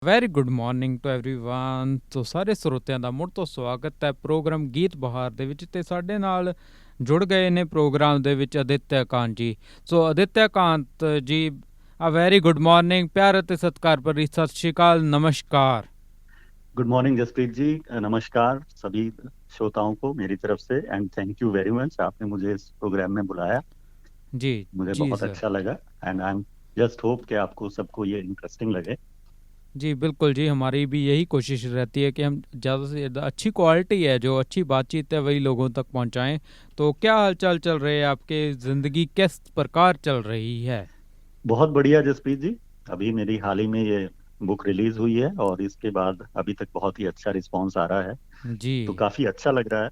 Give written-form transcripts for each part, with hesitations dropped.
Very good morning to everyone. So ਸਾਰੇ ਸਰੋਤਿਆਂ ਦਾ ਮੁੜ ਤੋਂ ਸਵਾਗਤ ਹੈ ਪ੍ਰੋਗਰਾਮ ਗੀਤ ਬਹਾਰ ਦੇ ਵਿੱਚ ਤੇ ਸਾਡੇ ਨਾਲ ਜੁੜ ਗਏ ਨੇ ਪ੍ਰੋਗਰਾਮ ਦੇ ਵਿੱਚ ਅਦਿੱਤਿਆ ਕਾਂਤ ਜੀ। ਸੋ ਅਦਿੱਤਿਆ ਕਾਂਤ ਜੀ, ਆ ਵੈਰੀ ਗੁੱਡ ਮਾਰਨਿंग, प्यार ਅਤੇ सत्कार भरी सत श्री अकाल, नमस्कार। गुड मॉर्निंग जसप्रीत जी, नमस्कार सभी श्रोताओं को मेरी तरफ से and thank you very much, आपने मुझे इस प्रोग्राम में बुलाया। जी मुझे जी बहुत सर। अच्छा लगा and I am just hope कि आपको सबको ये इंटरेस्टिंग लगे। जी बिल्कुल जी, हमारी भी यही कोशिश रहती है कि हम ज़्यादा से ज़्यादा अच्छी क्वालिटी है, जो अच्छी बातचीत है वही लोगों तक पहुंचाएं। तो क्या हालचाल चल रहे हैं आपके, ज़िंदगी किस प्रकार चल रही है? बहुत बढ़िया जसप्रीत जी, अभी मेरी हाल ही में ये बुक रिलीज हुई है और इसके बाद अभी तक बहुत ही अच्छा रिस्पांस आ रहा है, जी तो काफी अच्छा लग रहा है।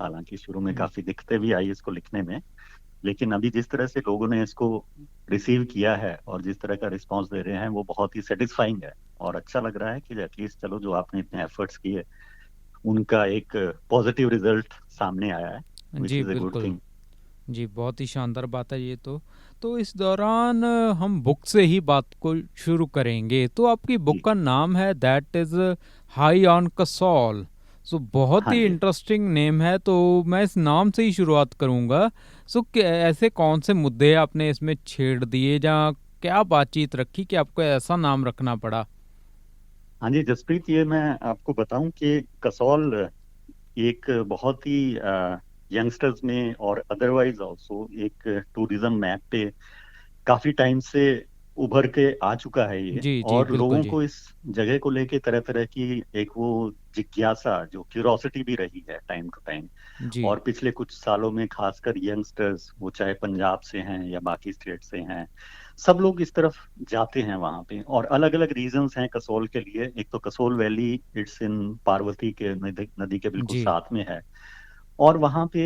हालांकि शुरू में काफी दिक्कतें भी आई इसको लिखने में, लेकिन अभी जिस तरह से लोगों ने इसको रिसीव किया है और जिस तरह का रिस्पांस दे रहे हैं वो बहुत ही सेटिस्फाइंग है और अच्छा लग रहा है कि एटलीस्ट चलो जो आपने इतने एफर्ट्स किए उनका एक पॉजिटिव रिजल्ट सामने आया है, विच जी इज ए गुड बिल्कुल थिंग। जी, बहुत ही शानदार बात है ये तो इस दौरान हम बुक से ही बात को शुरू करेंगे। तो आपकी बुक जी का नाम है that is high on Kasol. So बहुत हाँ ही जी। इंटरेस्टिंग नेम है, तो मैं इस नाम से ही शुरुआत करूँगा। सो ऐसे कौन से मुद्दे आपने इसमें छेड़ दिए, या क्या बातचीत रखी कि आपको ऐसा नाम रखना पड़ा? हाँ जी जसप्रीत, ये मैं आपको बताऊं कि कसौल एक बहुत ही यंगस्टर्स में और अदरवाइज आल्सो एक टूरिज्म मैप पे काफी टाइम से उभर के आ चुका है ये, जी जी और बिल्कुल लोगों जी। को इस जगह को लेके तरह तरह की एक वो जिज्ञासा, जो क्यूरोसिटी भी रही है टाइम टू टाइम। जी और पिछले कुछ सालों में खासकर यंगस्टर्स, वो चाहे पंजाब से हैं या बाकी स्टेट से हैं, सब लोग इस तरफ जाते हैं वहां पे, और अलग अलग रीजंस हैं कसोल के लिए। एक तो Kasol valley, it's in Parvati के नदी के बिल्कुल जी साथ में है, और वहां पे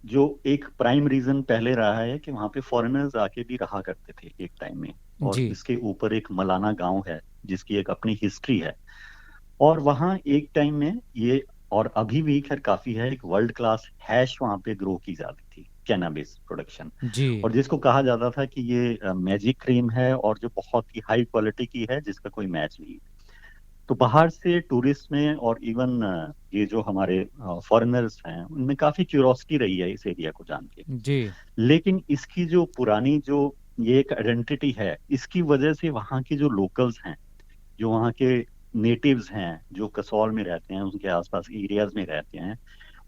जो एक प्राइम रीजन पहले रहा है कि वहां पे फॉरेनर्स आके भी रहा करते थे एक टाइम में। और जी इसके ऊपर एक मलाना गांव है जिसकी एक अपनी हिस्ट्री है, और वहाँ एक टाइम में ये, और अभी भी खैर काफी है, एक वर्ल्ड क्लास हैश वहाँ पे ग्रो की जाती थी, कैनाबिस प्रोडक्शन। जी और जिसको कहा जाता था कि ये मैजिक क्रीम है और जो बहुत ही हाई क्वालिटी की है, जिसका कोई मैच नहीं। तो बाहर से टूरिस्ट में और इवन ये जो हमारे फॉरेनर्स हैं उनमें काफी क्यूरोसिटी रही है इस एरिया को जान के। जी लेकिन इसकी जो पुरानी जो ये एक आइडेंटिटी है, इसकी वजह से वहाँ के जो लोकल्स हैं, जो वहाँ के नेटिव्स हैं, जो कसौल में रहते हैं, उनके आसपास एरियाज में रहते हैं,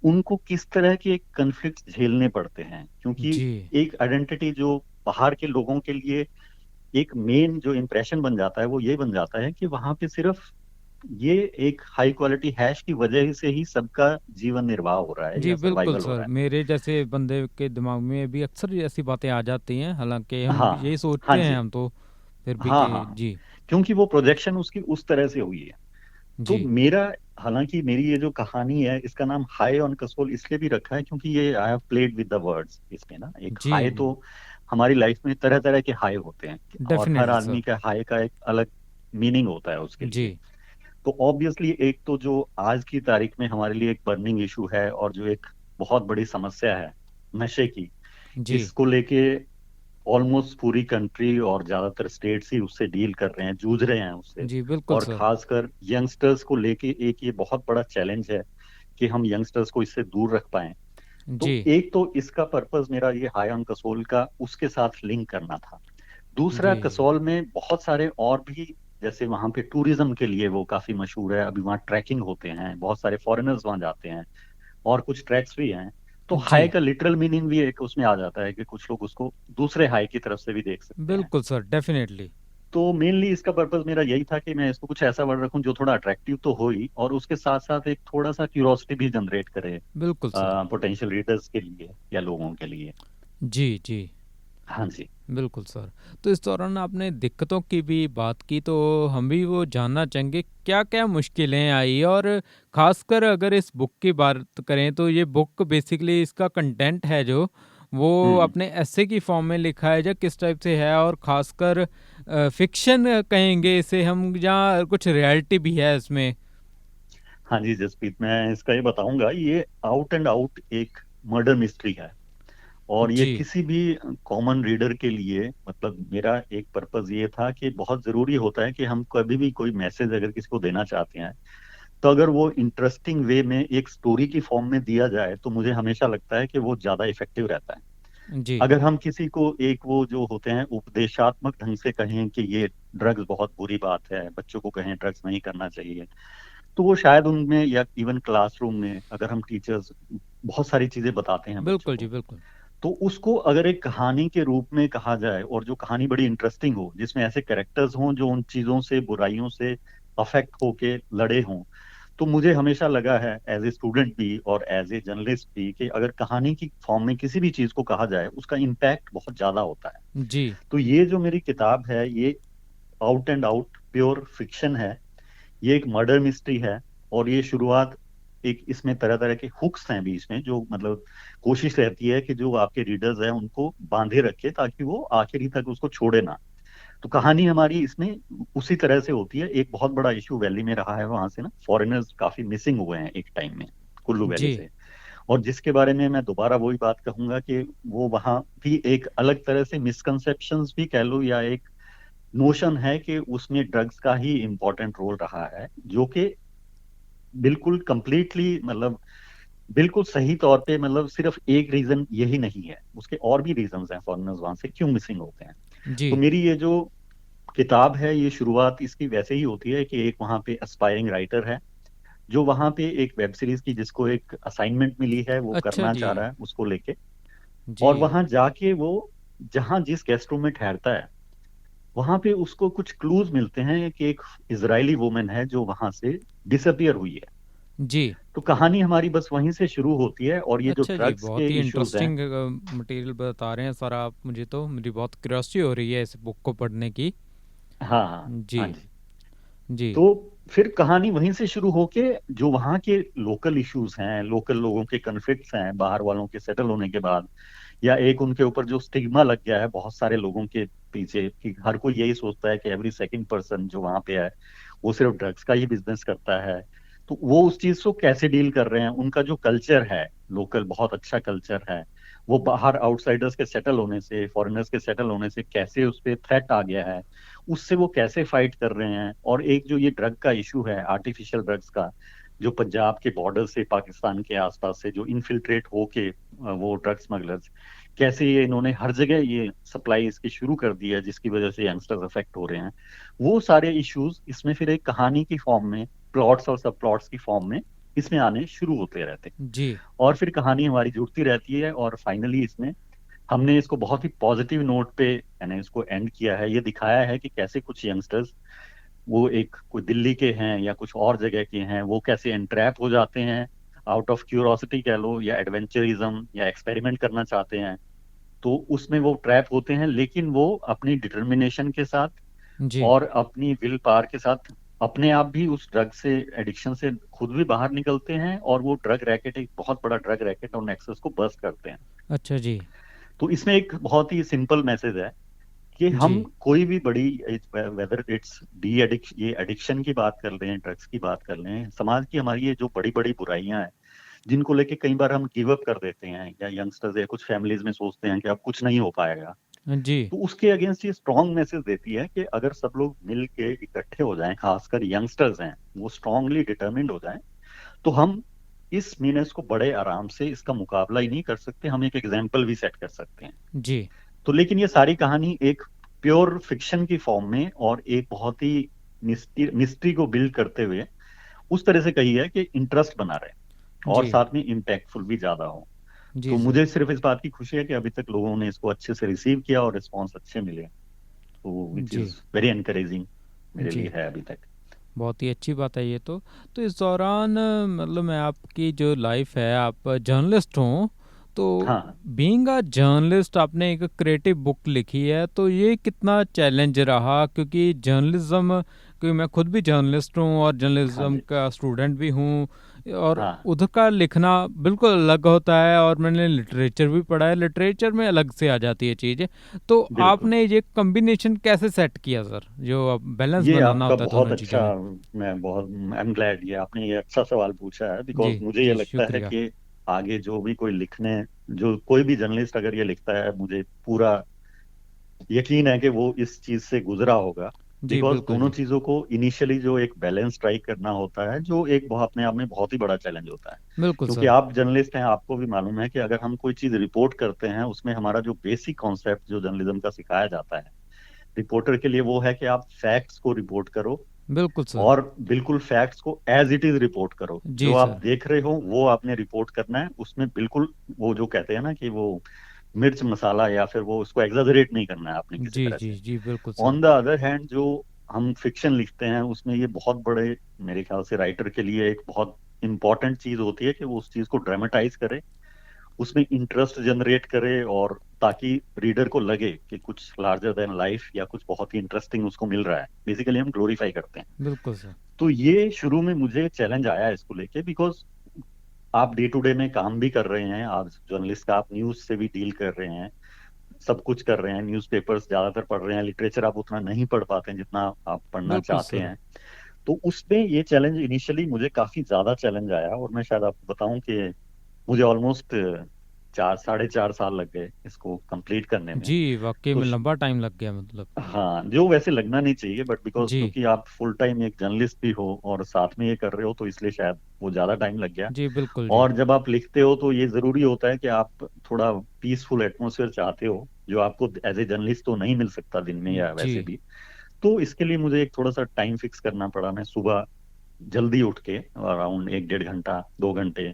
उनको किस तरह के कन्फ्लिक्ट झेलने पड़ते हैं। क्योंकि जी एक आइडेंटिटी जो बाहर के लोगों के लिए एक मेन जो इम्प्रेशन बन जाता है वो ये बन जाता है कि वहां पे सिर्फ ये एक हाई क्वालिटी हैश की वजह से ही सबका जीवन निर्वाह हो रहा है जी या बिल्कुल सर्वाइवल हो सर, रहा मेरे जैसे बंदे के दिमाग में भी अक्सर ऐसी बातें आ जाती हैं, हालांकि है। हम हाँ यही हाँ सोचते हैं जी। हम तो फिर भी हाँ कि हाँ हाँ। जी क्योंकि वो प्रोजेक्शन उसकी उस तरह से हुई है। तो जी मेरा, हालांकि मेरी ये जो कहानी है इसका नाम हाई ऑन कसोल इसलिए भी रखा है क्योंकि ये I have played with the words इसमें ना। एक जी हाई तो हमारी लाइफ में तरह तरह के हाई होते हैं, और हर डेफिनेटली आदमी सर। का हाई का एक अलग मीनिंग होता है उसके जी लिए। तो ऑब्वियसली एक तो जो आज की तारीख में हमारे लिए एक बर्निंग इशू है और जो एक बहुत बड़ी समस्या है, नशे की, जी इसको लेके ऑलमोस्ट पूरी कंट्री और ज्यादातर स्टेट्स ही उससे डील कर रहे हैं, जूझ रहे हैं उससे। जी बिल्कुल और सर। खासकर यंगस्टर्स को लेके एक ये बहुत बड़ा चैलेंज है कि हम यंगस्टर्स को इससे दूर रख पाएं। तो जी एक तो इसका पर्पस मेरा ये हाई ऑन कसोल का उसके साथ लिंक करना था। दूसरा, जी कसौल में बहुत सारे और भी, जैसे वहां पे टूरिज्म के लिए वो काफी मशहूर है, अभी वहाँ ट्रैकिंग होते हैं, बहुत सारे फॉरेनर्स वहां जाते हैं, और कुछ ट्रैक्स भी हैं। तो जी हाई का लिटरल मीनिंग भी एक उसमें आ जाता है कि कुछ लोग उसको दूसरे हाई की तरफ से भी देख सकते हैं। बिल्कुल सर, डेफिनेटली। तो मेनली इसका पर्पस मेरा यही था कि मैं इसको कुछ ऐसा वर्ड रखूं जो थोड़ा अट्रैक्टिव तो हो ही, और उसके साथ साथ एक थोड़ा सा क्यूरोसिटी भी जनरेट करे बिल्कुल सर। पोटेंशियल रीडर्स के लिए या लोगों के लिए। जी जी हाँ जी। बिल्कुल सर। तो इस दौरान आपने दिक्कतों की भी बात की, तो हम भी वो जानना चाहेंगे क्या क्या मुश्किलें आई, और ख़ासकर अगर इस बुक की बात करें तो ये बुक बेसिकली इसका कंटेंट है जो वो हम्म। अपने ऐसे की फॉर्म में लिखा है, या किस टाइप से है, और ख़ासकर फिक्शन कहेंगे इसे हम, या कुछ रियलिटी भी है इसमें? हाँ जी जसप्रीत, मैं इसका ये बताऊंगा, ये आउट एंड आउट एक मर्डर मिस्ट्री है। और ये जी, किसी भी कॉमन रीडर के लिए, मतलब मेरा एक पर्पस ये था कि बहुत जरूरी होता है कि हम कभी भी कोई मैसेज अगर किसी को देना चाहते हैं, तो अगर वो इंटरेस्टिंग वे में एक स्टोरी की फॉर्म में दिया जाए तो मुझे हमेशा लगता है कि वो ज्यादा इफेक्टिव रहता है। जी, अगर हम किसी को एक वो जो होते हैं उपदेशात्मक ढंग से कहें कि ये ड्रग्स बहुत बुरी बात है, बच्चों को कहें ड्रग्स नहीं करना चाहिए, तो वो शायद उनमें, या इवन क्लासरूम में अगर हम टीचर्स बहुत सारी चीजें बताते हैं बच्चों बिल्कुल जी, को, बिल्कुल। तो उसको अगर एक कहानी के रूप में कहा जाए, और जो कहानी बड़ी इंटरेस्टिंग हो, जिसमें ऐसे कैरेक्टर्स हों जो उन चीजों से, बुराइयों से अफेक्ट होके लड़े हों, तो मुझे हमेशा लगा है एज ए स्टूडेंट भी और एज ए जर्नलिस्ट भी कि अगर कहानी की फॉर्म में किसी भी चीज को कहा जाए उसका इम्पैक्ट बहुत ज्यादा होता है। जी, तो ये जो मेरी किताब है, ये out and out pure fiction है। ये एक मर्डर मिस्ट्री है, और ये शुरुआत एक, इसमें तरह तरह के हुक्स हैं बीच में, जो मतलब कोशिश रहती है कि जो आपके रीडर्स हैं उनको बांधे रखे ताकि वो आखिरी तक उसको छोड़े ना। तो कहानी हमारी इसमें उसी तरह से होती है। एक बहुत बड़ा इशू वैली में रहा है, वहां से ना फॉरेनर्स काफी मिसिंग हुए हैं एक टाइम में, कुल्लू वैली जी, से। और जिसके बारे में मैं दोबारा वही बात कहूंगा कि वो वहां भी एक अलग तरह से मिसकंसेप्शंस भी कह लो, या एक नोशन है कि उसमें ड्रग्स का ही इम्पोर्टेंट रोल रहा है, जो कि बिल्कुल कंप्लीटली, मतलब बिल्कुल सही तौर पे, मतलब सिर्फ एक रीजन यही नहीं है, उसके और भी रीजंस हैं फॉरेनर्स वहां से क्यों मिसिंग होते हैं। जी, तो मेरी ये जो किताब है, ये शुरुआत इसकी वैसे ही होती है कि एक वहां पे एस्पायरिंग राइटर है, जो वहां पे एक वेब सीरीज की, जिसको एक असाइनमेंट मिली है, वो अच्छा करना जी, चाह रहा है उसको लेके। जी, और वहां जाके वो, जहां जिस गेस्ट रूम में ठहरता है, वहां पे उसको कुछ क्लूज मिलते हैं कि एक इजरायली वुमेन है जो वहां से डिसअपियर हुई है। जी। तो कहानी हमारी बस वहीं से शुरू होती है, और ये जो अच्छा जी, ड्रग्स के बहुत ही इश्यूज हैं। इंटरेस्टिंग मटेरियल बता रहे हैं सर आप मुझे, तो मुझे बहुत क्यूरियोसिटी हो रही है इस बुक को पढ़ने की। हाँ हाँ जी, हाँ जी। जी, तो फिर कहानी वहीं से शुरू होके जो वहाँ के लोकल इश्यूज हैं, लोकल लोगों के कन्फ्लिक्ट्स हैं बाहर वालों के सेटल होने के बाद, या एक उनके ऊपर जो स्टिग्मा लग गया है बहुत सारे लोगों के पीछे, कि हर कोई यही सोचता है कि एवरी सेकंड पर्सन जो वहाँ पे है वो सिर्फ ड्रग्स का ही बिजनेस करता है। तो वो उस चीज को कैसे डील कर रहे हैं, उनका जो कल्चर है लोकल, बहुत अच्छा कल्चर है, वो बाहर आउटसाइडर्स के सेटल होने से, फॉरेनर्स के सेटल होने से कैसे उस पर थ्रेट आ गया है, उससे वो कैसे फाइट कर रहे हैं। और एक जो ये ड्रग का इशू है, आर्टिफिशियल ड्रग्स का, जो पंजाब के बॉर्डर से, पाकिस्तान के आसपास से जो इनफिल्ट्रेट होके वो ड्रग स्मगलर्स, कैसे ये इन्होंने हर जगह ये सप्लाई इसकी शुरू कर दी है, जिसकी वजह से यंगस्टर्स अफेक्ट हो रहे हैं। वो सारे इश्यूज इसमें फिर एक कहानी की फॉर्म में, प्लॉट्स और सब प्लॉट्स की फॉर्म में इसमें आने शुरू होते रहते हैं। जी, और फिर कहानी हमारी जुड़ती रहती है, और फाइनली इसमें हमने इसको बहुत ही पॉजिटिव नोट पे यानी इसको एंड किया है। ये दिखाया है कि कैसे कुछ यंगस्टर्स, वो एक कोई दिल्ली के हैं या कुछ और जगह के हैं, वो कैसे एंट्रैप हो जाते हैं, आउट ऑफ क्यूरोसिटी कह लो, या एडवेंचरिज्म, या एक्सपेरिमेंट करना चाहते हैं, तो उसमें वो ट्रैप होते हैं, लेकिन वो अपनी डिटर्मिनेशन के साथ जी। और अपनी विल पावर के साथ अपने आप भी उस ड्रग से, एडिक्शन से खुद भी बाहर निकलते हैं, और वो ड्रग रैकेट, एक बहुत बड़ा ड्रग रैकेट और नेक्सस को बस्ट करते हैं। अच्छा जी, तो इसमें एक बहुत ही सिंपल मैसेज है कि जी, हम कोई भी बड़ी, वेदर इट्स डी एडिक्शन, ये एडिक्शन की बात कर लें, ड्रग्स की बात कर लें, समाज की हमारी ये जो बड़ी बड़ी बुराइयां हैं, जिनको लेके कई बार हम गिव अप कर देते हैं, या यंगस्टर्स या कुछ फैमिलीज में सोचते हैं कि अब कुछ नहीं हो पाएगा, जी, तो उसके अगेंस्ट ये स्ट्रॉन्ग मैसेज देती है कि अगर सब लोग मिल के इकट्ठे हो जाएं, खासकर यंगस्टर्स हैं वो स्ट्रांगली डिटर्मिन्ड हो जाएं, तो हम इस मीनस को बड़े आराम से, इसका मुकाबला ही नहीं कर सकते, हम एक एग्जाम्पल भी सेट कर सकते हैं। जी, तो लेकिन ये सारी कहानी एक प्योर फिक्शन की फॉर्म में, और एक बहुत ही मिस्ट्री को बिल्ड करते हुए उस तरह से कही है कि इंटरेस्ट बना रहे, और जी, साथ में इम्पैक्टफुल भी ज्यादा हो। जी तो सर। मुझे सिर्फ इस बात की खुशी है कि अभी तक लोगों ने इसको अच्छे से रिसीव किया और रिस्पॉन्स अच्छे मिले, तो विच जी, इज वेरी एनकरेजिंग मेरे लिए जी, है अभी तक। बहुत ही अच्छी बात है ये तो इस दौरान मतलब मैं आपकी जो लाइफ है, आप जर्नलिस्ट हो, तो हाँ बीइंग अ जर्नलिस्ट आपने एक क्रिएटिव बुक लिखी है, तो ये कितना चैलेंज रहा? क्योंकि जर्नलिज्म, क्योंकि मैं खुद भी जर्नलिस्ट हूँ और हाँ जर्नलिज्म जी। का स्टूडेंट भी हूँ, और हाँ उधर का लिखना बिल्कुल अलग होता है, और मैंने लिटरेचर भी पढ़ा है, लिटरेचर में अलग से आ जाती है चीज़ें। तो बिल्कुल। आपने ये कॉम्बिनेशन कैसे सेट किया सर, जो बैलेंस ये बनाना आपका होता है बहुत दोनों चीज़ों अच्छा, में? मैं बहुत, आई एम ग्लैड ये आपने ये अच्छा सवाल पूछा है, जी, बिकॉज मुझे ये जी, लगता है शुक्रिया। कि आगे जो भी कोई लिखने जो कोई भी जर्नलिस्ट अगर ये लिखता है, मुझे पूरा यकीन है कि वो इस चीज से गुजरा होगा। जी बिकॉज बिल्कुल दोनों जी। चीजों को इनिशियली जो एक बैलेंस स्ट्राइक करना होता है, जो एक बहुत अपने आप में बहुत ही बड़ा चैलेंज होता है। बिल्कुल क्योंकि सर। आप जर्नलिस्ट हैं, आपको भी मालूम है कि अगर हम कोई चीज रिपोर्ट करते हैं, उसमें हमारा जो बेसिक कॉन्सेप्ट जो जर्नलिज्म का सिखाया जाता है रिपोर्टर के लिए, वो है कि आप फैक्ट्स को रिपोर्ट करो बिल्कुल सर। और बिल्कुल फैक्ट्स को एज इट इज रिपोर्ट करो। जो जी आप सर। देख रहे हो वो आपने रिपोर्ट करना है, उसमें बिल्कुल वो जो कहते हैं ना कि वो मिर्च मसाला या फिर वो उसको एग्जाजरेट नहीं करना है आपने किसी जी तरह जी से। जी बिल्कुल sir. On the other hand, जो हम फिक्शन लिखते हैं उसमें ये बहुत बड़े, मेरे ख्याल से राइटर के लिए एक बहुत इंपॉर्टेंट चीज होती है कि वो उस चीज को ड्रामेटाइज करे, उसमें इंटरेस्ट जनरेट करे, और ताकि रीडर को लगे कि कुछ लार्जर देन लाइफ या कुछ बहुत ही इंटरेस्टिंग उसको मिल रहा है। बेसिकली हम ग्लोरीफाई करते हैं। बिल्कुल सर। तो ये शुरू में मुझे चैलेंज आया इसको लेके, बिकॉज आप डे टू डे में काम भी कर रहे हैं, आप जर्नलिस्ट का, आप न्यूज से भी डील कर रहे हैं, सब कुछ कर रहे हैं, न्यूज़पेपर्स ज्यादातर पढ़ रहे हैं, लिटरेचर आप उतना नहीं पढ़ पाते हैं जितना आप पढ़ना बिल्कुल चाहते सर। हैं। तो उसमें ये चैलेंज इनिशियली मुझे काफी ज्यादा चैलेंज आया, और मैं शायद आपको बताऊं कि मुझे ऑलमोस्ट 4 साढ़े 4 साल लग गए इसको कंप्लीट करने में। जी वाकई तो में लंबा टाइम लग गया मतलब। हाँ, जो वैसे लगना नहीं चाहिए, बट बिकॉज जी। क्योंकि आप फुल टाइम एक जर्नलिस्ट भी हो और साथ में ये कर रहे हो, तो इसलिए शायद वो ज्यादा टाइम लग गया। जी बिल्कुल जी। और जब आप लिखते हो तो ये जरूरी होता है कि आप थोड़ा पीसफुल एटमोसफेयर चाहते हो, जो आपको एज ए जर्नलिस्ट तो नहीं मिल सकता दिन में या जी। वैसे भी। तो इसके लिए मुझे एक थोड़ा सा टाइम फिक्स करना पड़ा। मैं सुबह जल्दी उठ के अराउंड 1 डेढ़ घंटा 2 घंटे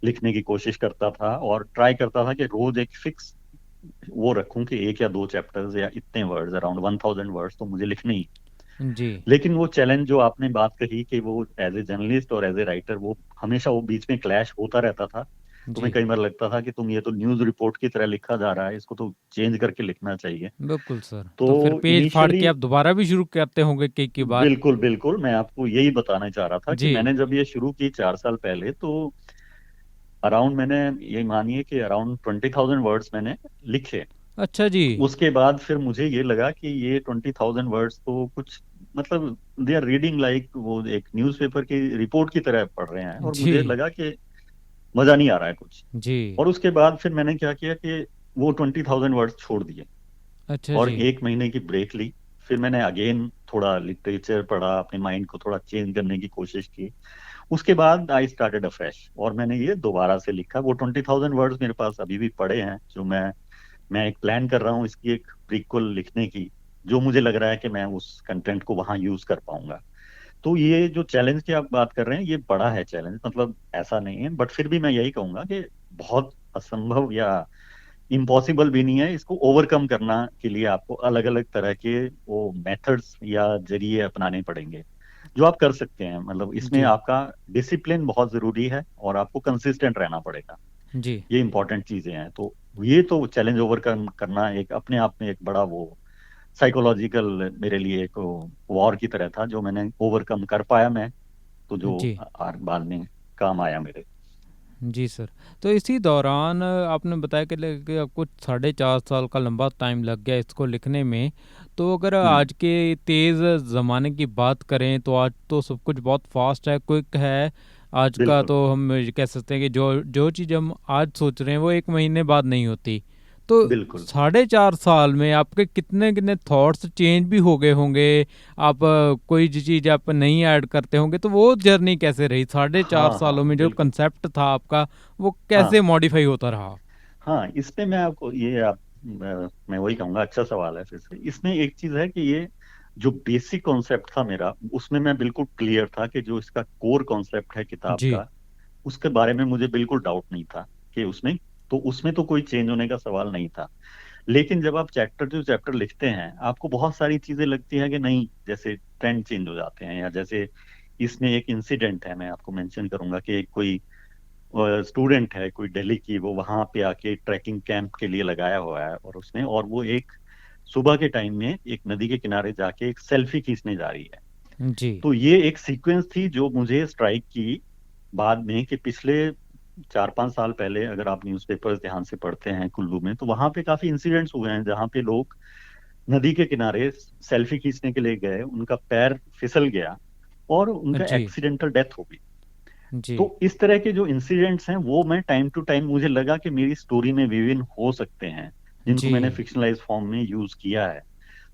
लिखने की कोशिश करता था, और ट्राई करता था कि रोज एक फिक्स वो रखूं कि 1 या 2 चैप्टर्स या इतने वर्ड्स, अराउंड 1000 वर्ड्स तो मुझे लिखने ही। जी। लेकिन वो चैलेंज जो आपने बात कही कि वो एज ए जर्नलिस्ट और एज ए राइटर, वो हमेशा वो बीच में क्लैश होता रहता था। तुम्हें जी कई बार लगता था कि तुम ये तो न्यूज रिपोर्ट की तरह लिखा जा रहा है, इसको तो चेंज करके लिखना चाहिए। बिल्कुल सर। तो तो फिर पेज फाड़ के इनिशियली, आप दोबारा भी शुरू करते होंगे कई बार। बिल्कुल बिल्कुल, मैं आपको यही बताना चाह रहा था कि जी। मैंने जब ये शुरू की 4 साल पहले, तो अराउंड मैंने, ये मानिए कि अराउंड 20,000 वर्ड्स मैंने लिखे। अच्छा जी। उसके बाद फिर मुझे ये लगा कि ये 20,000 वर्ड्स तो कुछ, मतलब दे आर रीडिंग लाइक वो एक न्यूज़पेपर की रिपोर्ट की तरह पढ़ रहे हैं, और मुझे जी। लगा कि मजा नहीं आ रहा है कुछ। जी। और उसके बाद फिर मैंने क्या किया कि वो 20,000 वर्ड्स छोड़ दिए अच्छा और जी। 1 महीने की ब्रेक ली। फिर मैंने अगेन थोड़ा लिटरेचर पढ़ा, अपने माइंड को थोड़ा चेंज करने की कोशिश की। उसके बाद आई स्टार्टेड अफ्रेश, और मैंने ये दोबारा से लिखा। वो 20,000 वर्ड्स मेरे पास अभी भी पड़े हैं, जो मैं एक प्लान कर रहा हूँ इसकी एक प्रीक्वल लिखने की, जो मुझे लग रहा है कि मैं उस कंटेंट को वहां यूज कर पाऊंगा। तो ये जो चैलेंज की आप बात कर रहे हैं, ये बड़ा है चैलेंज, मतलब ऐसा नहीं है, बट फिर भी मैं यही कहूंगा कि बहुत असंभव या इम्पॉसिबल भी नहीं है। इसको ओवरकम करना के लिए आपको अलग अलग तरह के वो मेथड्स या जरिए अपनाने पड़ेंगे, जो आप कर सकते हैं। मतलब इसमें जी। आपका डिसिप्लिन बहुत जरूरी है, और आपको कंसिस्टेंट रहना पड़ेगा। जी ये इंपॉर्टेंट चीजें हैं। तो ये तो चैलेंज ओवरकम करना एक अपने आप में एक बड़ा वो साइकोलॉजिकल मेरे लिए एक वॉर की तरह था, जो मैंने ओवरकम कर पाया मैं। तो जो जी। बाद में काम आया मेरे। जी सर। तो इसी दौरान आपने बताया कि आपको 4.5 साल का लंबा टाइम लग गया इसको लिखने में। तो अगर हम्म। आज के तेज़ ज़माने की बात करें तो आज तो सब कुछ बहुत फास्ट है, क्विक है। आज का बिल्कुल। तो हम ये कह सकते हैं कि जो जो चीज़ हम आज सोच रहे हैं वो 1 महीने बाद नहीं होती। तो बिल्कुल। 4.5 साल में आपके कितने कितने थॉट्स चेंज भी हो गए होंगे। आप कोई चीज़ आप नहीं ऐड करते होंगे, तो वो जर्नी कैसे रही 4.5 सालों हाँ में जो बिल्कुल। कंसेप्ट था आपका, वो कैसे हाँ मॉडिफाई होता रहा। हाँ, इसमें मैं आपको ये मैं वही कहूंगा, अच्छा सवाल है। फिर से इसमें एक चीज है कि ये जो बेसिक कॉन्सेप्ट था मेरा, उसमें मैं बिल्कुल क्लियर था कि जो इसका कोर कॉन्सेप्ट है किताब जी। का, उसके बारे में मुझे बिल्कुल डाउट नहीं था कि उसमें तो कोई चेंज होने का सवाल नहीं था। लेकिन जब आप चैप्टर टू चैप्टर लिखते हैं, आपको बहुत सारी चीजें लगती हैं कि नहीं, जैसे ट्रेंड चेंज हो जाते हैं, या जैसे इसमें एक इंसिडेंट है, मैं आपको मेंशन करूंगा कि एक कोई स्टूडेंट है कोई दिल्ली की, वो वहां पे आके ट्रैकिंग कैंप के लिए लगाया हुआ है, और उसने, और वो एक सुबह के टाइम में एक नदी के किनारे जाके एक सेल्फी खींचने जा रही है। जी। तो ये एक सीक्वेंस थी जो मुझे स्ट्राइक की बाद में, कि पिछले 4 5 साल पहले अगर आप न्यूज़पेपर्स ध्यान से पढ़ते हैं कुल्लू में, तो वहां पे काफी इंसिडेंट्स हुए हैं जहाँ पे लोग नदी के किनारे सेल्फी खींचने के लिए गए, उनका पैर फिसल गया और उनका जी। एक्सीडेंटल डेथ हो गई। जी। तो इस तरह के जो इंसिडेंट्स हैं वो मैं टाइम टू टाइम मुझे लगा कि मेरी स्टोरी में विविन हो सकते हैं, जिनको जी। मैंने फिक्शनलाइज फॉर्म में यूज किया है।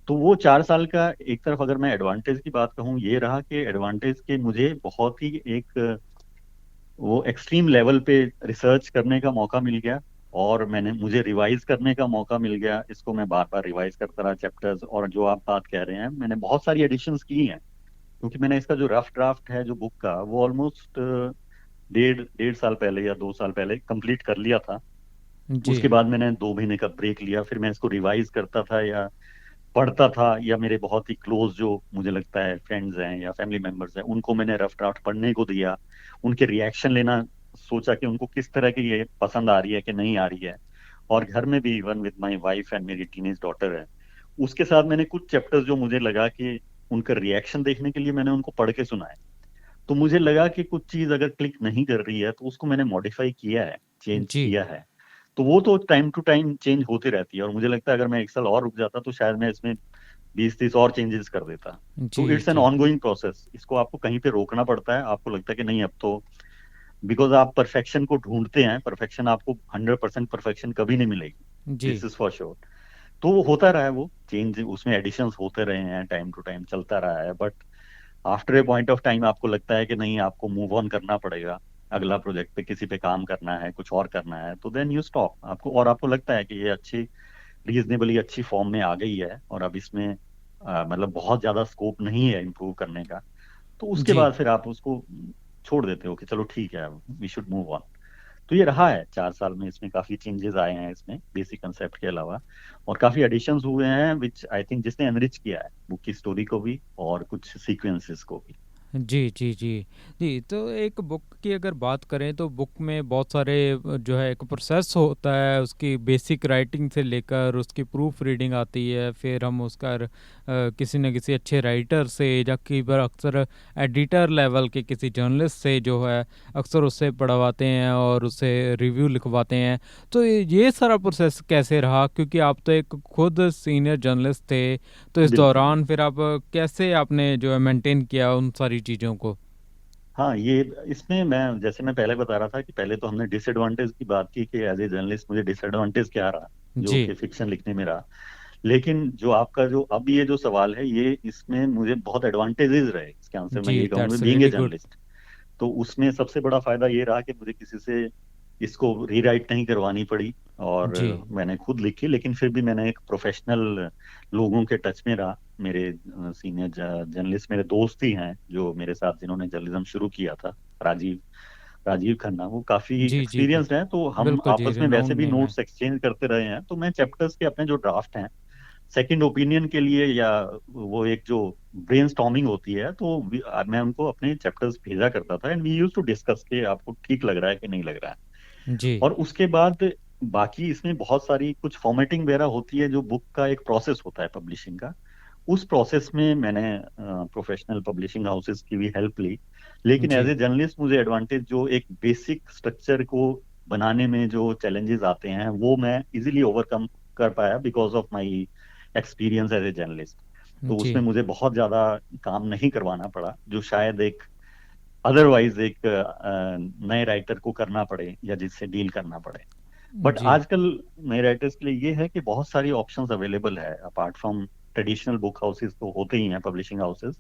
तो वो 4 साल का एक तरफ अगर मैं एडवांटेज की बात कहूँ, ये रहा कि एडवांटेज के मुझे बहुत ही एक वो एक्सट्रीम लेवल पे रिसर्च करने का मौका मिल गया, और मुझे रिवाइज करने का मौका मिल गया। इसको मैं बार बार रिवाइज करता रहा चैप्टर्स, और जो आप बात कह रहे हैं मैंने बहुत सारी एडिशंस की हैं, क्योंकि मैंने इसका जो रफ ड्राफ्ट है जो बुक का वो ऑलमोस्ट डेढ़ डेढ़ साल पहले या 2 साल पहले कंप्लीट कर लिया था। जी। उसके बाद मैंने 2 महीने का ब्रेक लिया, फिर मैं इसको रिवाइज करता था या पढ़ता था, या मेरे बहुत ही क्लोज जो मुझे लगता है फ्रेंड्स हैं या फैमिली मेंबर्स हैं उनको मैंने रफ ड्राफ्ट पढ़ने को दिया, उनके रिएक्शन लेना, सोचा कि उनको किस तरह की ये पसंद आ रही है कि नहीं आ रही है। और घर में भी even with my wife and मेरी टीनेज डॉटर है, उसके साथ मैंने कुछ चैप्टर्स जो मुझे लगा कि उनका रिएक्शन देखने के लिए मैंने उनको पढ़ के सुनाए। तो मुझे लगा कि कुछ चीज अगर क्लिक नहीं कर रही है तो उसको मैंने मॉडिफाई किया है, चेंज जी। किया है। तो वो तो टाइम टू टाइम चेंज होती रहती है, और मुझे लगता है अगर मैं 1 साल और रुक जाता तो शायद मैं इसमें 20-30 और चेंजेस कर देता। जी। तो इट्स एन जी। ऑनगोइंग प्रोसेस, इसको आपको कहीं पे रोकना पड़ता है, आपको लगता है कि नहीं अब तो, बिकॉज आप परफेक्शन को ढूंढते हैं, परफेक्शन आपको 100% परफेक्शन कभी नहीं मिलेगी, जी। This is for sure. तो वो होता रहा है, वो चेंज उसमें एडिशंस होते रहे हैं, टाइम टू टाइम चलता रहा है, but after a point of time आपको लगता है कि नहीं आपको मूव ऑन करना पड़ेगा, अगला प्रोजेक्ट पे किसी पे काम करना है, कुछ और करना है, तो देन यू स्टॉप। आपको और आपको लगता है कि ये अच्छी, रीजनेबली अच्छी फॉर्म में आ गई है, और अब इसमें मतलब बहुत ज्यादा स्कोप नहीं है इम्प्रूव करने का, तो उसके जी। बाद फिर आप उसको छोड़ देते हो कि चलो ठीक है, वी शुड मूव ऑन। तो ये रहा है 4 साल में, इसमें काफी चेंजेस आए हैं इसमें बेसिक कंसेप्ट के अलावा, और काफी एडिशंस हुए हैं विच आई थिंक जिसने एनरिच किया है बुक की स्टोरी को भी और कुछ सीक्वेंसेस को भी। जी। जी। जी। जी, तो एक बुक की अगर बात करें तो बुक में बहुत सारे जो है एक प्रोसेस होता है, उसकी बेसिक राइटिंग से लेकर उसकी प्रूफ रीडिंग आती है, फिर हम उसका किसी न किसी अच्छे राइटर से या कई बार अक्सर एडिटर लेवल के किसी जर्नलिस्ट से जो है अक्सर उससे पढ़वाते हैं और उससे रिव्यू लिखवाते हैं। तो ये सारा प्रोसेस कैसे रहा, क्योंकि आप तो एक खुद सीनियर जर्नलिस्ट थे, तो इस बिल्कुल दौरान बिल्कुल। फिर आप कैसे आपने जो है मेंटेन किया उन सारी चीज़ों को? हाँ, ये इसमें मैं जैसे मैं पहले बता रहा था कि पहले तो हमने डिसएडवांटेज की बात की कि एज ए जर्नलिस्ट मुझे डिसएडवांटेज क्या रहा, जो जी। कि फिक्शन लिखने में रहा। लेकिन जो आपका जो अब ये जो सवाल है, ये इसमें मुझे बहुत एडवांटेजेस रहे, इसके आंसर मैं जी, ये कहूंगा that's being a really good. Journalist. तो उसमें सबसे बड़ा फायदा ये रहा कि मुझे किसी से इसको रीराइट नहीं करवानी पड़ी, और जी। मैंने खुद लिखी, लेकिन फिर भी मैंने एक प्रोफेशनल लोगों के टच में रहा। मेरे सीनियर जर्नलिस्ट मेरे दोस्त ही हैं जो मेरे साथ, जिन्होंने जर्नलिज्म शुरू किया था, राजीव राजीव खन्ना, वो काफी जी। जी। जी। एक्सपीरियंस्ड हैं, तो हम बिल्कुल जी, आपस में वैसे रिनाउंड भी नेम है। नोट्स एक्सचेंज करते रहे हैं। तो मैं चैप्टर्स के अपने जो ड्राफ्ट हैं सेकंड ओपिनियन के लिए, या वो एक जो ब्रेनस्टॉर्मिंग होती है, तो मैं उनको अपने चैप्टर्स भेजा करता था, and we use to discuss के आपको ठीक लग रहा है कि नहीं लग रहा है। जी। और उसके बाद बाकी इसमें बहुत सारी कुछ फॉर्मेटिंग वगैरह होती है, जो बुक का एक प्रोसेस होता है पब्लिशिंग का। उस प्रोसेस में मैंने प्रोफेशनल पब्लिशिंग हाउसेस की भी हेल्प ली। लेकिन एज जी। ए जर्नलिस्ट मुझे एडवांटेज जो एक बेसिक स्ट्रक्चर को बनाने में जो चैलेंजेस आते हैं वो मैं इजीली ओवरकम कर पाया, because of my experience as a journalist. तो जी। उसमें मुझे बहुत ज्यादा काम नहीं करवाना पड़ा, जो शायद एक अदरवाइज एक नए राइटर को करना पड़े या जिससे डील करना पड़े। बट जी। आजकल नए राइटर्स के लिए ये है कि बहुत सारी ऑप्शंस अवेलेबल है, apart from traditional book houses तो होते ही हैं पब्लिशिंग हाउसेस,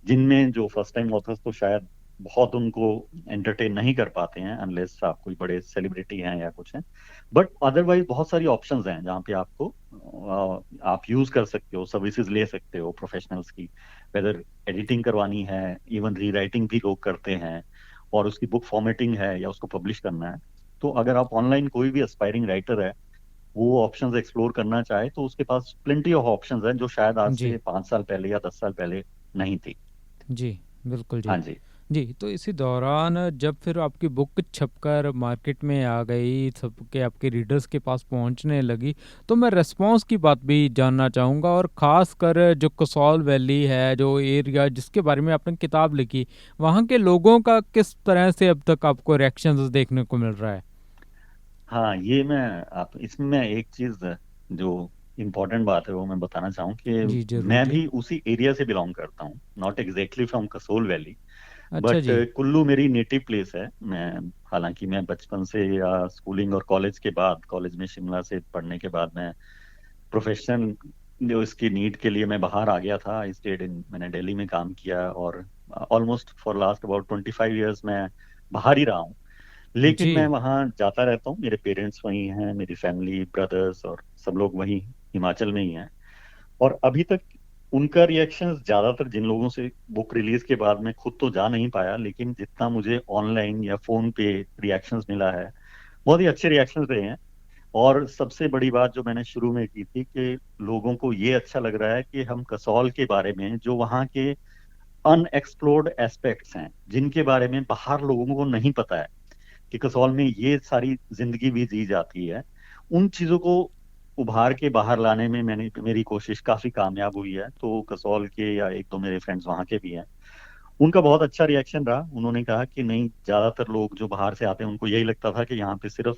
जिनमें जो फर्स्ट टाइम ऑथर्स तो शायद बहुत उनको एंटरटेन नहीं कर पाते हैं, अनलेस आप कोई बड़े सेलिब्रिटी हैं या कुछ हैं। बट अदरवाइज बहुत सारी ऑप्शंस हैं जहाँ पे आपको आप यूज कर सकते हो, सर्विसेज ले सकते हो प्रोफेशनल्स की, वेदर एडिटिंग करवानी है, इवन रीराइटिंग भी लोग करते हैं, और उसकी बुक फॉर्मेटिंग है या उसको पब्लिश करना है। तो अगर आप ऑनलाइन कोई भी एस्पायरिंग राइटर है वो ऑप्शंस एक्सप्लोर करना चाहे, तो उसके पास प्लेंटी ऑफ ऑप्शंस हैं जो शायद आज जी। से 5 साल पहले या 10 साल पहले नहीं थी। जी। बिल्कुल जी। हाँ जी। जी, तो इसी दौरान जब फिर आपकी बुक छपकर मार्केट में आ गई, सबके आपके रीडर्स के पास पहुंचने लगी, तो मैं रिस्पांस की बात भी जानना चाहूँगा, और ख़ास कर जो कसौल वैली है, जो एरिया जिसके बारे में आपने किताब लिखी, वहाँ के लोगों का किस तरह से अब तक आपको रिएक्शंस देखने को मिल रहा है? हाँ, ये मैं आप इसमें मैं एक चीज जो इम्पोर्टेंट बात है वो मैं बताना चाहूँ कि जी, ज़रूर मैं जी। भी उसी एरिया से बिलोंग करता हूँ, not exactly from Kasol valley. अच्छा बट जी। कुल्लू मेरी नेटिव प्लेस है। मैं हालांकि मैं बचपन से या स्कूलिंग और कॉलेज के बाद, कॉलेज में शिमला से पढ़ने के बाद मैं प्रोफेशन जो इसकी नीड के लिए मैं बाहर आ गया था। आई स्टेड इन, मैंने दिल्ली में काम किया और almost for last about 25 years मैं बाहर ही रहा हूँ। लेकिन जी मैं वहाँ जाता रहता हूँ, मेरे पेरेंट्स वहीं हैं, मेरी फैमिली, ब्रदर्स और सब लोग वहीं हिमाचल में ही हैं। और अभी तक उनका रिएक्शन ज्यादातर, जिन लोगों से बुक रिलीज के बाद मैं खुद तो जा नहीं पाया, लेकिन जितना मुझे ऑनलाइन या फोन पे रिएक्शंस मिला है, बहुत ही अच्छे रिएक्शंस रहे हैं। और सबसे बड़ी बात जो मैंने शुरू में की थी कि लोगों को ये अच्छा लग रहा है कि हम कसौल के बारे में, जो वहाँ के अनएक्सप्लोर्ड एस्पेक्ट्स हैं, जिनके बारे में बाहर लोगों को नहीं पता है कि कसौल में ये सारी जिंदगी भी जी जाती है, उन चीजों को उभार के बाहर लाने में मैंने, मेरी कोशिश काफी कामयाब हुई है। तो कसौल के या एक दो मेरे फ्रेंड्स वहाँ के भी हैं, उनका बहुत अच्छा रिएक्शन रहा। उन्होंने कहा कि नहीं, ज्यादातर लोग जो बाहर से आते हैं उनको यही लगता था कि यहाँ पे सिर्फ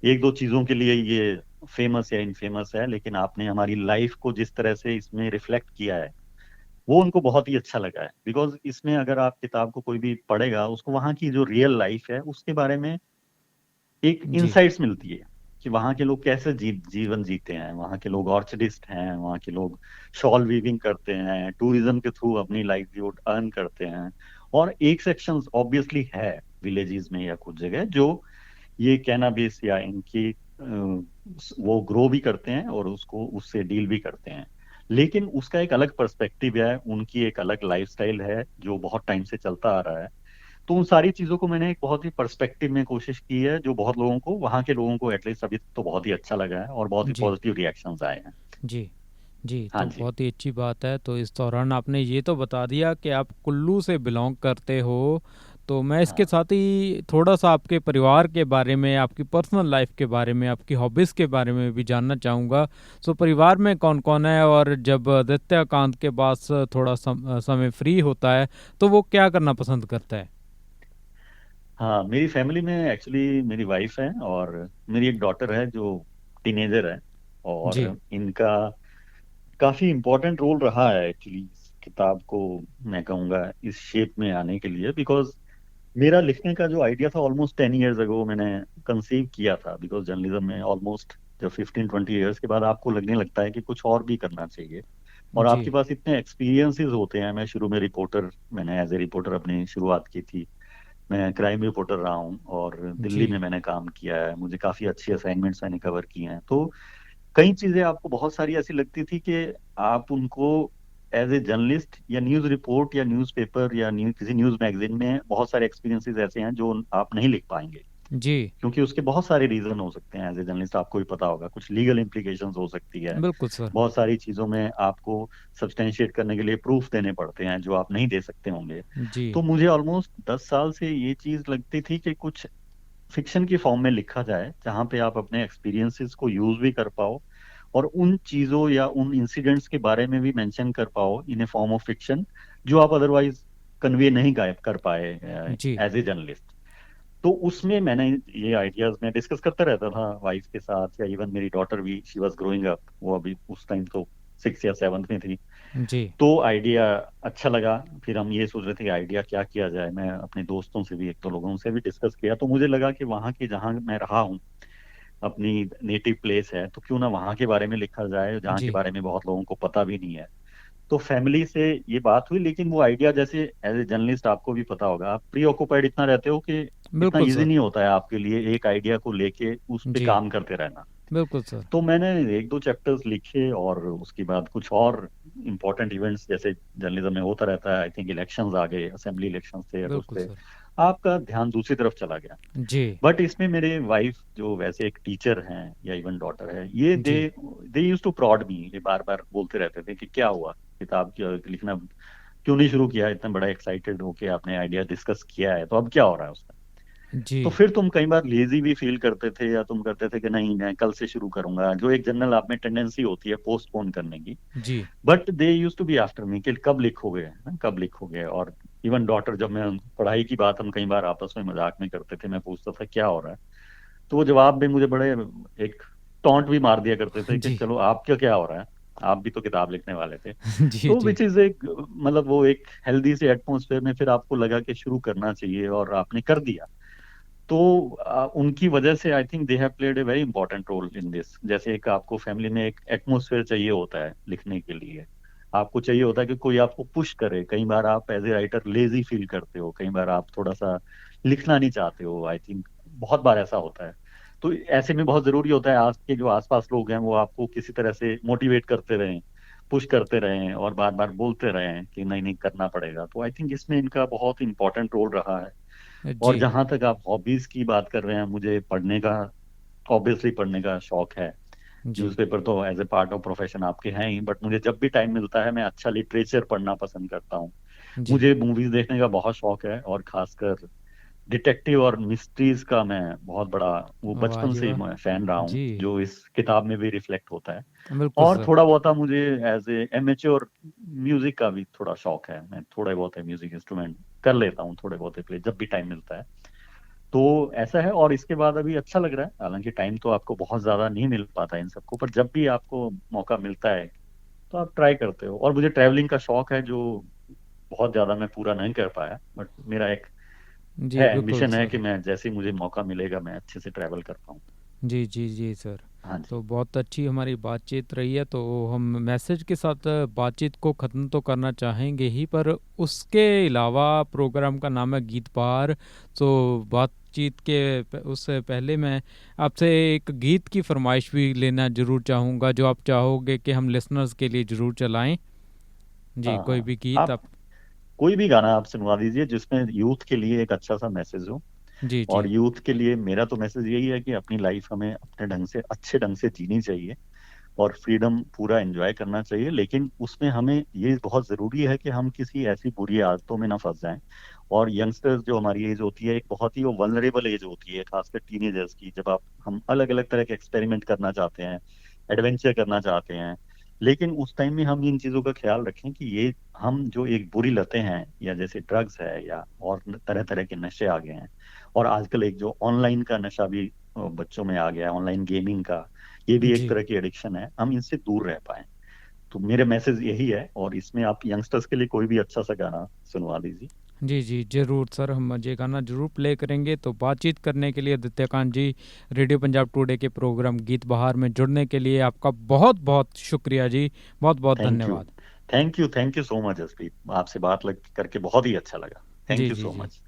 एक दो चीजों के लिए ये फेमस या इनफेमस है, लेकिन आपने हमारी लाइफ को जिस तरह से इसमें रिफ्लेक्ट किया है, वो उनको बहुत ही अच्छा लगा है। बिकॉज इसमें अगर आप किताब को कोई भी पढ़ेगा, उसको वहाँ की जो रियल लाइफ है उसके बारे में एक जी इंसाइट्स मिलती है कि वहाँ के लोग कैसे जीवन जीते हैं। वहाँ के लोग ऑर्चर्डिस्ट हैं, वहाँ के लोग शॉल वीविंग करते हैं, टूरिज्म के थ्रू अपनी लाइवलीहुड अर्न करते हैं। और एक सेक्शन ऑब्वियसली है विलेजेस में या कुछ जगह जो ये कैनाबिस या इनकी वो ग्रो भी करते हैं और उसको उससे डील भी करते हैं। लेकिन उसका एक अलग पर्सपेक्टिव है, उनकी एक अलग लाइफस्टाइल है जो बहुत टाइम से चलता आ रहा है। तो उन सारी चीजों को मैंने एक बहुत ही पर्सपेक्टिव में कोशिश की है, जो बहुत लोगों को, वहाँ के लोगों को एटलीस्ट अभी तो बहुत ही अच्छा लगा है और बहुत ही जी पॉजिटिव रिएक्शंस आए हैं। जी। जी, हाँ तो जी। बहुत ही अच्छी बात है। तो इस दौरान आपने ये तो बता दिया कि आप कुल्लू से बिलोंग करते हो, तो मैं इसके हाँ साथ ही थोड़ा सा आपके परिवार के बारे में, आपकी पर्सनल लाइफ के बारे में, आपकी हॉबीज़ के बारे में भी जानना चाहूँगा। सो परिवार में कौन कौन है, और जब आदित्यकांत के पास थोड़ा समय फ्री होता है तो वो क्या करना पसंद करता है? हाँ, मेरी फैमिली में एक्चुअली मेरी वाइफ है और मेरी एक डॉटर है जो टीनेजर है। और जी इनका काफी इम्पोर्टेंट रोल रहा है एक्चुअली इस किताब को, मैं कहूँगा, इस शेप में आने के लिए। बिकॉज मेरा लिखने का जो आइडिया था ऑलमोस्ट 10 ईयर्स अगो मैंने कंसीव किया था। बिकॉज जर्नलिज्म में ऑलमोस्ट जब 15-20 ईयर्स के बाद आपको लगने लगता है कि कुछ और भी करना चाहिए, और जी आपके पास इतने एक्सपीरियंसेस होते हैं। मैं शुरू में रिपोर्टर, मैंने एज ए रिपोर्टर अपनी शुरुआत की थी। मैं क्राइम रिपोर्टर रहा हूँ और जी दिल्ली में मैंने काम किया है, मुझे काफी अच्छी असाइनमेंट्स मैंने कवर किए हैं। तो कई चीजें आपको बहुत सारी ऐसी लगती थी कि आप उनको एज ए जर्नलिस्ट या न्यूज रिपोर्ट या न्यूज़पेपर या किसी न्यूज मैगजीन में, बहुत सारे एक्सपीरियंसेस ऐसे हैं जो आप नहीं लिख पाएंगे, जी। क्योंकि उसके बहुत सारे रीजन हो सकते हैं। एज ए जर्नलिस्ट आपको भी पता होगा, कुछ लीगल इम्प्लीकेशंस हो सकती है, बिल्कुल सर। बहुत सारी चीजों में आपको सब्सटेंशिएट करने के लिए प्रूफ देने पड़ते हैं जो आप नहीं दे सकते होंगे। जी तो मुझे ऑलमोस्ट 10 साल से ये चीज लगती थी कि कुछ फिक्शन की फॉर्म में लिखा जाए, जहाँ पे आप अपने एक्सपीरियंसेस को यूज भी कर पाओ और उन चीजों या उन इंसिडेंट्स के बारे में भी मेंशन कर पाओ इन ए फॉर्म ऑफ फिक्शन, जो आप अदरवाइज कन्वे नहीं कर पाए जी एज ए जर्नलिस्ट। तो उसमें मैंने ये आइडियाज मैं डिस्कस करता रहता था वाइफ के साथ, या इवन मेरी डॉटर भी, शी वाज ग्रोइंग अप, वो अभी उस टाइम तो 6 या 7th में थी। जी तो आइडिया अच्छा लगा। फिर हम ये सोच रहे थे कि आइडिया क्या किया जाए। मैं अपने दोस्तों से भी, एक दो लोगों से भी डिस्कस किया, तो मुझे लगा कि वहाँ की, जहाँ मैं रहा हूँ, अपनी नेटिव प्लेस है, तो क्यों ना वहाँ के बारे में लिखा जाए, जहाँ के जी। बारे में बहुत लोगों को पता भी नहीं है। तो फैमिली से ये बात हुई, लेकिन वो आइडिया, जैसे एज ए जर्नलिस्ट आपको भी पता होगा, आप प्री ऑक्युपाइड इतना रहते हो कि इतना बिल्कुल इजी सर। नहीं होता है आपके लिए एक आइडिया को लेके उस पे जी काम करते रहना। बिल्कुल सर। तो मैंने एक दो चैप्टर्स लिखे और उसके बाद कुछ और इम्पोर्टेंट इवेंट्स जैसे जर्नलिज्म में होता रहता है, आई थिंक इलेक्शंस आ गए, असेंबली इलेक्शंस थे, तो उस बिल्कुल पे सर। आपका ध्यान दूसरी तरफ चला गया। जी बट इसमें मेरे वाइफ जो वैसे एक टीचर हैं या इवन डॉटर है, ये दे जी दे यूज टू प्रॉड मी, ये बार बार बोलते रहते थे कि क्या हुआ, किताब लिखना क्यों नहीं शुरू किया, इतना बड़ा एक्साइटेड होके आपने आइडिया डिस्कस किया है, तो अब क्या हो रहा है उसका। जी तो फिर तुम कई बार लेजी भी फील करते थे, या तुम करते थे कि नहीं मैं कल से शुरू करूंगा, जो एक जनरल आप में टेंडेंसी होती है पोस्टपोन करने की। जी but they used to be after me कि कब लिखोगे, ना कब लिखोगे। और इवन डॉटर, जब मैं पढ़ाई की बात हम कई बार आपस में मजाक में करते थे, मैं पूछता था क्या हो रहा है, तो वो जवाब भी मुझे बड़े एक टॉन्ट भी मार दिया करते थे कि जी चलो आपका क्या हो रहा है। आप भी तो किताब लिखने वाले थे। जी तो जी। विच इज एक मतलब वो एक हेल्दी से एटमोसफेयर में फिर आपको लगा कि शुरू करना चाहिए और आपने कर दिया। तो उनकी वजह से I think they have played a very important role in this. जैसे एक आपको फैमिली में एक एटमोसफेयर चाहिए होता है लिखने के लिए, आपको चाहिए होता है कि कोई आपको पुश करे। कई बार आप as a writer lazy feel करते हो, कई बार आप थोड़ा सा लिखना नहीं चाहते हो, आई थिंक बहुत बार ऐसा होता है। तो ऐसे में बहुत जरूरी होता है आज के जो आसपास लोग हैं वो आपको किसी तरह से मोटिवेट करते रहें, पुश करते रहें और बार बार बोलते रहें कि नहीं नहीं करना पड़ेगा। तो आई थिंक इसमें इनका बहुत इंपॉर्टेंट रोल रहा है। और जी जहां तक आप हॉबीज की बात कर रहे हैं, मुझे पढ़ने का ऑब्वियसली पढ़ने का शौक है। जी न्यूज़पेपर तो as a part of profession आपके हैं ही, बट मुझे जब भी टाइम मिलता है मैं अच्छा लिटरेचर पढ़ना पसंद करता हूँ। जी। मुझे मूवीज देखने का बहुत शौक है, और खासकर डिटेक्टिव और मिस्ट्रीज का मैं बहुत बड़ा वो वाह बचपन जी से ही वाह। मैं फैन रहा हूँ, जी जो इस किताब में भी रिफ्लेक्ट होता है। बिल्कुल और सर। थोड़ा बहुत मुझे एज ए एमेच्योर म्यूजिक का भी थोड़ा शौक है। मैं थोड़े बहुत म्यूजिक इंस्ट्रूमेंट कर लेता हूँ, थोड़े बहुत प्ले जब भी टाइम मिलता है। तो ऐसा है। और इसके बाद अभी अच्छा लग रहा है, हालांकि टाइम तो आपको बहुत ज्यादा नहीं मिल पाता इन सबको, पर जब भी आपको मौका मिलता है तो आप ट्राई करते हो। और मुझे ट्रैवलिंग का शौक है, जो बहुत ज्यादा मैं पूरा नहीं कर पाया, बट मेरा एक जी है बिल्कुल एम्बिशन है कि सर। मैं जैसे ही मुझे मौका मिलेगा मैं अच्छे से ट्रैवल कर पाऊँ। जी जी जी सर। हाँ तो जी। बहुत अच्छी हमारी बातचीत रही है, तो हम मैसेज के साथ बातचीत को ख़त्म तो करना चाहेंगे ही, पर उसके अलावा प्रोग्राम का नाम है गीत बहार। तो बातचीत के उससे पहले मैं आपसे एक गीत की फरमाइश भी लेना ज़रूर चाहूँगा, जो आप चाहोगे कि हम लिसनर्स के लिए ज़रूर चलाएं। जी हाँ कोई हाँ। भी गीत आप आप। कोई भी गाना आप सुनवा दीजिए जिसमें यूथ के लिए एक अच्छा सा मैसेज हो। जी और जी यूथ के लिए मेरा तो मैसेज यही है कि अपनी लाइफ हमें अपने ढंग से अच्छे ढंग से जीनी चाहिए, और फ्रीडम पूरा एंजॉय करना चाहिए। लेकिन उसमें हमें ये बहुत जरूरी है कि हम किसी ऐसी बुरी आदतों में ना फंस जाएं। और यंगस्टर्स जो हमारी एज होती है, एक बहुत ही वो वल्नरेबल एज होती है, खासकर टीनेजर्स की, जब आप हम अलग अलग तरह के एक्सपेरिमेंट करना चाहते हैं, एडवेंचर करना चाहते हैं। लेकिन उस टाइम में हम इन चीजों का ख्याल रखें कि ये हम जो एक बुरी लतें हैं, या जैसे ड्रग्स है या और तरह तरह के नशे आ गए हैं, और आजकल एक जो ऑनलाइन का नशा भी बच्चों में आ गया है, ऑनलाइन गेमिंग का, ये भी एक जी तरह की एडिक्शन है, हम इनसे दूर रह पाए। तो मेरे मैसेज यही है, और इसमें आप यंगस्टर्स के लिए कोई भी अच्छा सा गाना सुनवा दीजिए। जी जी ज़रूर सर, हम ये गाना ज़रूर प्ले करेंगे। तो बातचीत करने के लिए आदित्यकांत जी, रेडियो पंजाब टुडे के प्रोग्राम गीत बहार में जुड़ने के लिए आपका बहुत बहुत शुक्रिया जी। बहुत बहुत थैंक यू। धन्यवाद। Thank you so much Jaspreet, आपसे बात करके बहुत ही अच्छा लगा। थैंक जी यू जी सो जी। मच।